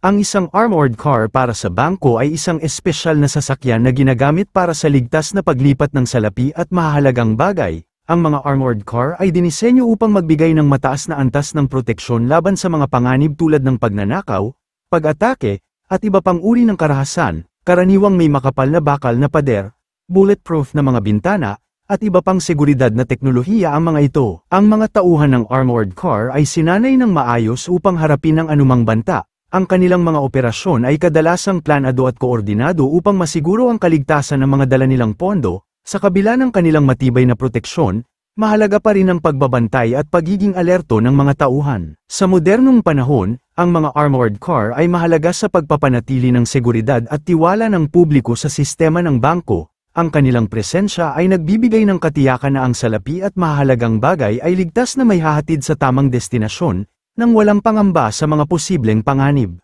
Ang isang armored car para sa bangko ay isang espesyal na sasakyan na ginagamit para sa ligtas na paglipat ng salapi at mahahalagang bagay. Ang mga armored car ay dinisenyo upang magbigay ng mataas na antas ng proteksyon laban sa mga panganib tulad ng pagnanakaw, pag-atake, at iba pang uri ng karahasan, karaniwang may makapal na bakal na pader, bulletproof na mga bintana, at iba pang seguridad na teknolohiya ang mga ito. Ang mga tauhan ng armored car ay sinanay ng maayos upang harapin ang anumang banta. Ang kanilang mga operasyon ay kadalasang planado at koordinado upang masiguro ang kaligtasan ng mga dala nilang pondo. Sa kabila ng kanilang matibay na proteksyon, mahalaga pa rin ang pagbabantay at pagiging alerto ng mga tauhan. Sa modernong panahon, ang mga armored car ay mahalaga sa pagpapanatili ng seguridad at tiwala ng publiko sa sistema ng bangko. Ang kanilang presensya ay nagbibigay ng katiyakan na ang salapi at mahalagang bagay ay ligtas na may hahatid sa tamang destinasyon, nang walang pangamba sa mga posibleng panganib.